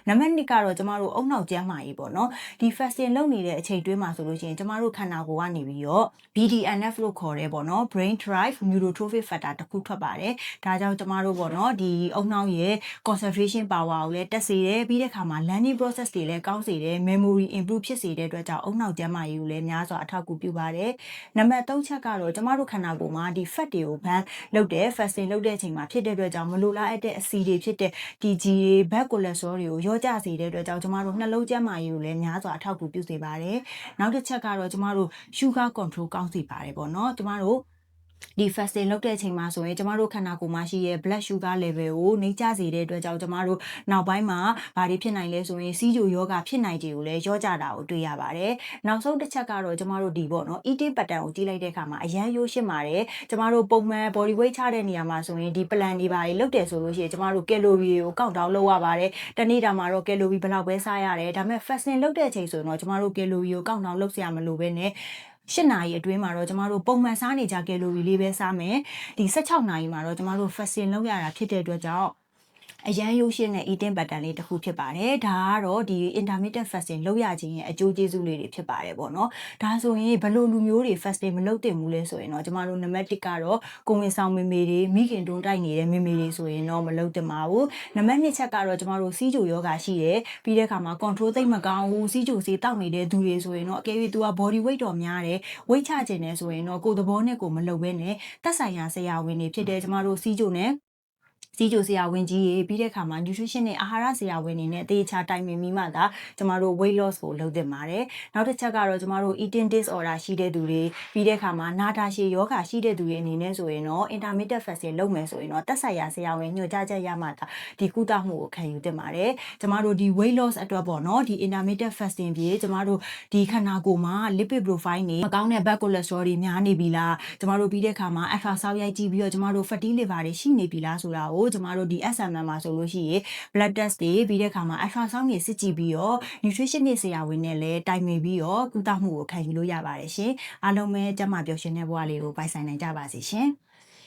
နံပါတ်2ကတော့ကျမတို့အုံနောက်ကျန်းမာရေးပေါ့နော်ဒီ fasting လုပ်နေတဲ့အချိန်တွင်းမှာဆိုလို့ရှိရင်ကျမတို့ခန္ဓာကိုယ်ကနေပြီးတော့ BDNF လို့ခေါ်တယ်ပေါ့နော် brain drive neurotrophic factor တစ်ခုထွက်ပါတယ်ဒါကြောင့်ကျမတို့ပေါ့နော်ဒီအုံနောက်ရဲ့ concentration power ကိုလည်းတက်စေတယ်ပြီးတဲ့အခါမှာ learning process တွေလည်းကောင်းစေတယ် memory improve ဖြစ်စေတဲ့အတွက်ကြောင့်အုံနောက်ကျန်းမာရေးကိုလည်းများစွာအထောက်အကူပြုပါတယ်နံပါတ်3ချက်ကတော့ကျမတို့ခန္ဓာကိုယ်မှာဒီ fat တွေကို burn လုပ်တယ် fasting လုပ်တဲ့အချိန်မှာဖြစ်တဲ့အတွက်ကြောင့်မလိုလားအပ်တဲ့အဆီတွေဖြစ်တဲ့ဒီကြီး bad cholesterol တွေကိုရောကျစေတဲ့အတွက်ကြောင့်ကျမတို့နှလုံးကျန်းမာရေးကိုလည်းများစွာအထောက်အကူပြုစေပါတယ်နောက်တစ်ချက်ကတော့ကျမတို့ sugar control ကောင်းစေပါတယ်ပေါ့နော်ကျမတို့ဒီ fasting လုပ်တဲ့အချိန်မှာဆိုရင်ကျမတို့ခန္ဓာကိုယ်မှာရှိတဲ့ blood sugar level ကိုနှိမ့်ကျစေတဲ့အတွက်ကြောင့်ကျမတို့နောက်ပိုင်းမှာဘာတွေဖြစ်နိုင်လဲဆိုရင်စီးချိုယောဂဖြစ်နိုင်ခြေကိုလည်းရောကျတာကိုတွေ့ရပါတယ်နောက်ဆုံးတစ်ချက်ကတော့ကျမတို့ဒီပေါ့နော် eating pattern ကိုကြည့်လိုက်တဲ့အခါမှာအရန်ရိုးရှင်းပါတယ်ကျမတို့ပုံမှန် body weight ချတဲ့နေရာမှာဆိုရင်ဒီ plan တွေပါလုပ်တယ်ဆိုလို့ရှိရင်ကျမတို့ calorie ကို count down လုပ်ရပါတယ်တနေ့တာမှာတော့ calorie ဘယ်လောက်ပဲစားရတယ်ဒါပေမဲ့ fasting လုပ်တဲ့အချိန်ဆိုရင်တော့ကျမတို့ calorie ကို count down လုပ်စရာမလိုဘဲနဲ့8နာရီအတွင်းမှာတော့ကျမတို့ပုံမှန်စားနေကြကယ်လိုရီလေးပဲစားမယ်ဒီ16နာရီမှာတော့ကျမတို့ fasting လုပ်ရတာဖြစ်တဲ့အတွက်ကြောင့်အရန်ရိုးရှင်းတဲ့ eating pattern လေးတစ်ခုဖြစ်ပါတယ်ဒါကတော့ဒီ intermittent fasting လုပ်ရခြင်းရဲ့အကျိုးကျေးဇူးလေးတွေဖြစ်ပါတယ်ပေါ့နော်ဒါဆိုရင်ဘယ်လိုလူမျိုးတွေ fasting မလုပ်သင့်ဘူးလဲဆိုရင်တော့ကျမတို့နံပါတ်1ကတော့ကိုဝင်ဆောင်မေမေတွေမိခင်တွန်းတိုက်နေတဲ့မေမေတွေဆိုရင်တော့မလုပ်သင့်ပါဘူးနံပါတ်2ချက်ကတော့ကျမတို့စီးချိုယောဂရှိတယ်ပြီးတဲ့အခါမှာ control သိမ့်မကောင်းဘူးစီးချိုစေးတောက်နေတဲ့သူတွေဆိုရင်တော့အကယ်၍သူက body weight တော့များတယ် weight ချခြင်းနဲ့ဆိုရင်တော့ကိုယ်သဘောနဲ့ကိုမလုပ်ဘဲနဲ့သက်ဆိုင်ရာဆရာဝန်တွေဖြစ်တဲ့ကျမတို့စီးချိုနဲ့စီးချိုဆရာဝန်ကြီးရေပြီးတဲ့အခါမှာ nutrition နဲ့အာဟာရဆရာဝန်တွေနဲ့အသေးချာတိုင်ပင်ပြီးမှသာကျမတို့ weight loss ကိုလုပ်သင့်ပါတယ်နောက်တစ်ချက်ကတော့ကျမတို့ eating disorder ရှိတဲ့သူတွေပြီးတဲ့အခါမှာနာတာရှည်ယောဂရှိတဲ့သူတွေအနေနဲ့ဆိုရင်တော့ intermittent fasting လုပ်မယ်ဆိုရင်တော့သက်ဆိုင်ရာဆရာဝန်ညွှန်ကြားချက်ရမှသာဒီကုသမှုကိုခံယူသင့်ပါတယ်ကျမတို့ဒီ weight loss အတွက်ပေါ့နော်ဒီ intermittent fasting ပြေကျမတို့ဒီခန္ဓာကိုယ်မှာ lipid profile တွေမကောင်းတဲ့ bad cholesterol တွေများနေပြီလားကျမတို့ပြီးတဲ့အခါမှာ alpha ဆောက်ရိုက်ကြည့်ပြီးတော့ကျမတို့ fatty liver တွေရှိနေပြီလားဆိုတာကိုကျမတို့ဒီ SMM မှာဆိုလို့ရှိရင် blood test တွေပြီးတဲ့အခါမှာ alpha ဆောက်နေစစ်ကြည့်ပြီးတော့ nutrition နဲ့ဆရာဝန်နဲ့လည်းတိုင်ပင်ပြီးတော့ကုသမှုကိုခံယူလို့ရပါတယ်ရှင်အားလုံးပဲကျန်းမာပျော်ရွှင်တဲ့ဘဝလေးကိုပိုင်ဆိုင်နိုင်ကြပါစေရှင်